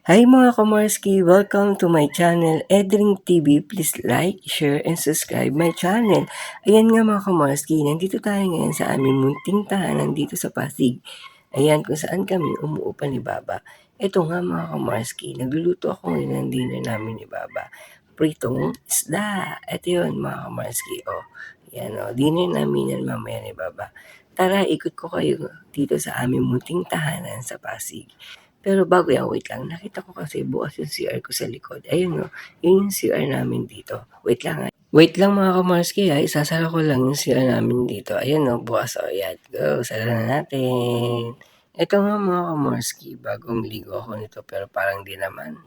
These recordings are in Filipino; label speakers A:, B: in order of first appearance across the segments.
A: Hi mga Kamarski! Welcome to my channel, Edring TV. Please like, share, and subscribe my channel. Ayan nga mga Kamarski, nandito tayo ngayon sa aming munting tahanan dito sa Pasig. Ayan kung saan kami umuupa ni Baba. Ito nga mga Kamarski, nagluluto ako ngayon ng dinner namin ni Baba. Pritong isda. Ito yun mga Kamarski. Yan dinner namin yan mamaya ni Baba. Tara, ikot ko kayo dito sa aming munting tahanan sa Pasig. Pero bago yan, wait lang. Nakita ko kasi bukas yung CR ko sa likod. Ayun yun yung CR namin dito. Wait lang. Wait lang mga kamarski isasara ko lang yung CR namin dito. Ayun bukas yan. Go, sara na natin. Ito nga mga kamarski, bagong ligo ako nito pero parang di naman.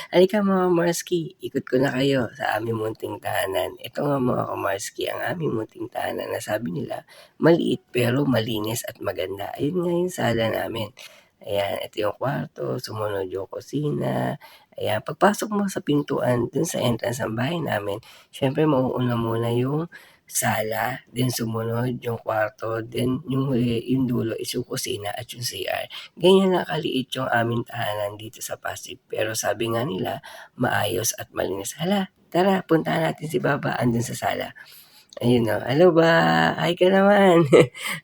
A: Halika mga kamarski, ikot ko na kayo sa aming munting tahanan. Ito nga mga kamarski, ang aming munting tahanan na sabi nila, maliit pero malinis at maganda. Ayun nga yung sala namin. Ayan, ito yung kwarto, sumunod yung kusina. Ayan, pagpasok mo sa pintuan dun sa entrance ng bahay namin, syempre mauuna muna yung sala, then sumunod yung kwarto, then yung huli, yung dulo is yung kusina at yung CR. Ganyan na kaliit yung aming tahanan dito sa Pasig. Pero sabi nga nila, maayos at malinis. Hala, tara, puntahan natin si Baba andun sa sala. Ayun hello ba? Hi ka naman.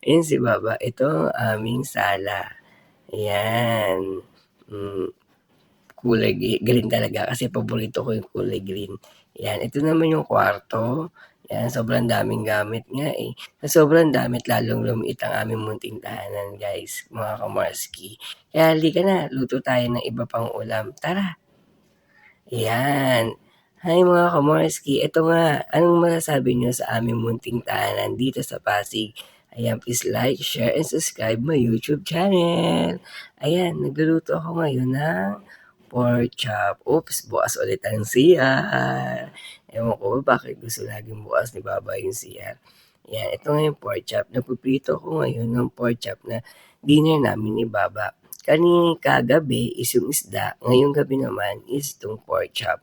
A: Ayun si Baba. Ito ang aming sala. Ayan. Kulay green talaga kasi paborito ko yung kulay green. Yan, ito naman yung kwarto. Yan, sobrang daming gamit nga eh. Sa sobrang damit, lalong lumiit ang aming munting tahanan, guys, mga kamarski. Kaya halika na, luto tayo ng iba pang ulam. Tara! Yan. Hi mga kamarski, ito nga, anong masasabi nyo sa aming munting tahanan dito sa Pasig? Ayan, please like, share, and subscribe my YouTube channel. Ayan, nagluluto ako ngayon ng pork chop. Oops, bukas ulit ang CR. Ewan ko bakit gusto laging bukas ni Baba yung CR. Yan, ito nga yung pork chop. Napuprito ko ngayon ng pork chop na dinner namin ni Baba. Kagabi is yung isda. Ngayong gabi naman is itong pork chop.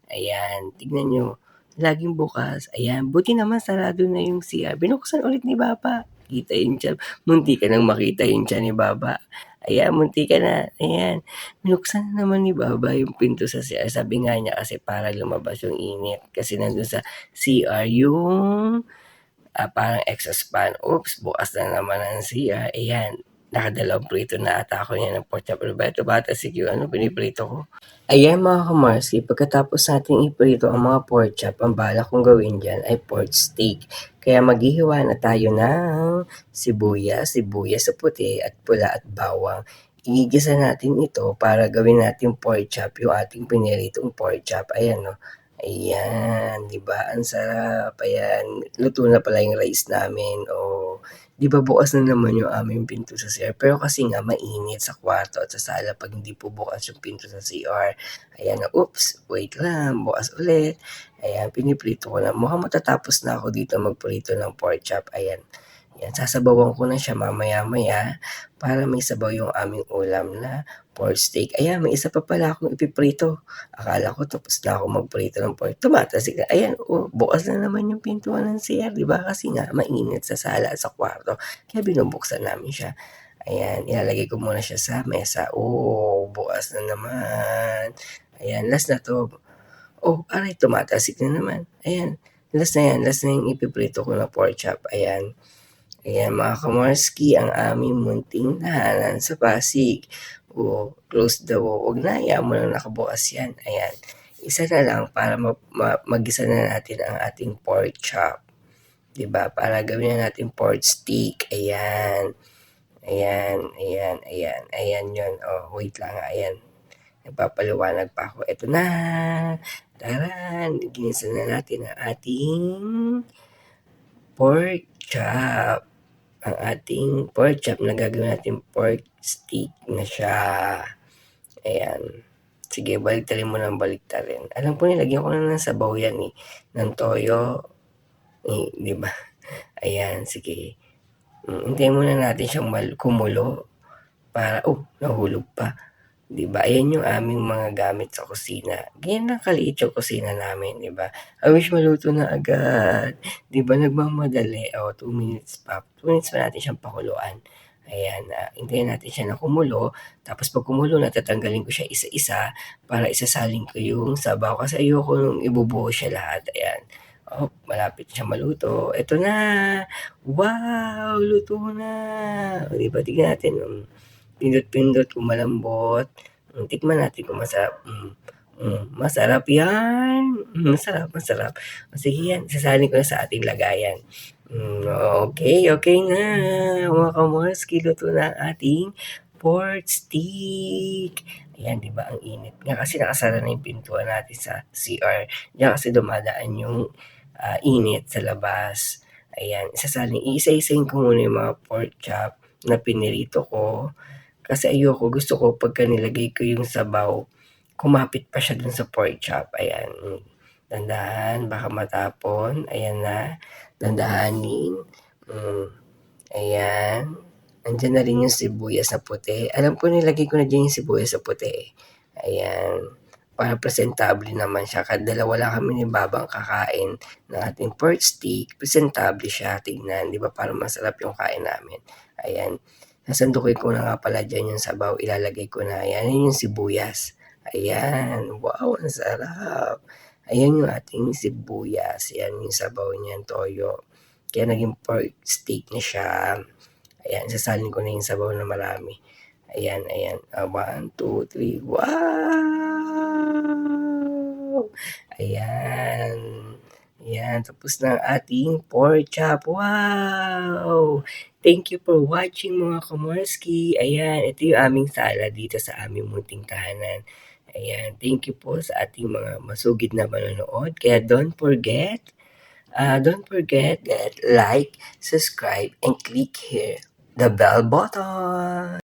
A: Ayan, tignan nyo. Laging bukas. Ayan, buti naman sarado na yung CR. Binuksan ulit ni Baba. Kita yung tiyan. Munti ka nang makita yung tiyan ni Baba. Ayan, munti ka na. Ayan, binuksan na naman ni Baba yung pinto sa CR. Sabi nga niya kasi para lumabas yung init. Kasi nandun sa CR yung parang exhaust fan. Oops, bukas na naman ang CR. Ayan, nakadalawang prito na ata ako niya ng pork chop. Pero ba ito bata si Q? Ano piniprito ko? Ayan mga kamarski, pagkatapos natin iprito ang mga pork chop, ang balak kong gawin dyan ay pork steak. Kaya maghihiwa na tayo ng sibuyas sa puti at pula at bawang. Igigisa natin ito para gawin natin pork chop, yung ating piniritong pork chop. Ayan Ayan, 'di ba? Ang sarap. Ayan, luto na pala yung rice namin. 'Di ba bukas na naman yung aming pinto sa CR. Pero kasi nga mainit sa kwarto at sa sala pag hindi po bukas yung pinto sa CR. Ayan oops, wait lang, bukas ulit. Ayan, piniprito ko na. Mukhang matatapos na ako dito magprito ng pork chop. Ayan. Yan, sasabawan ko na siya mamaya-maya para may sabaw yung aming ulam na pork steak. Ayan, may isa pa pala akong ipiprito. Akala ko tapos na ako magprito ng pork. Tumatasik na. Ayan, bukas na naman yung pintuan ng CR, di ba? Kasi nga, mainit sa sala at sa kwarto. Kaya binubuksan namin siya. Ayan, ilalagay ko muna siya sa mesa. Bukas na naman. Ayan, last na to. Aray, tumatasik na naman. Ayan, last na yan. Last na yung ipiprito ko na pork chop. Ayan. Ayan mga kamarski, ang aming munting tahanan sa Pasig. Close the wall. Huwag na, ayaw mo lang nakabukas yan. Ayan. Isa na lang para magisa na natin ang ating pork chop. Diba? Para gawin na natin pork steak. Ayan. Ayan yun. Wait lang. Ayan. Nagpapaliwanag pa ako. Ito na. Tara, ginisa na natin ang ating pork chop. Ang ating pork chop na gagawin natin pork steak na siya. Ayan. Sige, baliktarin mo ng baliktarin. Alam ko nilagyan ko na ng sabaw yan ng toyo. Di ba? Ayan, sige. Hintayin muna natin siyang kumulo para, nahulog pa. Diba? Ayan yung aming mga gamit sa kusina. Ganyan lang kaliit yung kusina namin, diba? I wish maluto na agad. Diba? Nagmamadali. 2 minutes pa. 2 minutes pa natin siyang pakuluan. Ayan, hintayin natin siya na kumulo, tapos 'pag kumulo na tatanggalin ko siya isa-isa para isasalin ko yung sabaw kasi ayoko nung ibubuo siya lahat, ayan. Malapit siya maluto, eto na! Wow! Luto na! O 'di ba tignan natin, pindot-pindot kung malambot, tikman natin kung masarap, masarap yan, masarap, masarap. O sige yan, isasalin ko na sa ating lagayan. Okay, okay na mga kamorsky, luto na ang ating pork steak. Ayan, 'di ba ang init nga kasi nakasara na yung pintuan natin sa CR, diyan kasi dumadaan yung, init sa labas. Ayan, iisa-isahin ko muna yung mga pork chop na pinirito ko, kasi ayoko, gusto ko pagka nilagay ko yung sabaw, kumapit pa siya dun sa pork chop, ayan. Dahan-dahan baka matapon, ayan na, dahan-dahanin, ayan. Andiyan na rin yung sibuyas na puti. Alam ko nilagay ko na diyan yung sibuyas na puti, ayan. Para presentable naman siya, kahit dalawa lang kami ni babang kakain ng ating pork steak, presentable siya tignan, 'di ba parang masarap yung kain namin, ayan. Sasandukin ko na nga pala diyan yung sabaw, ilalagay ko na, ayan, yun yung sibuyas. Ayan, wow, ang sarap. Ayan yung ating sibuyas, yan yung sabaw niyan, toyo. Kaya naging pork steak na siya. Ayan, sasalin ko na yung sabaw na marami. Ayan, ayan. 1, 2, 3. Wow! Ayan. Ayan, tapos na ang ating pork chop. Wow! Thank you for watching mga kamorsky. Ayan, ito yung aming sala dito sa aming munting tahanan. Ayan, thank you po sa ating mga masugid na manonood. Kaya don't forget, like, subscribe, and click here the bell button.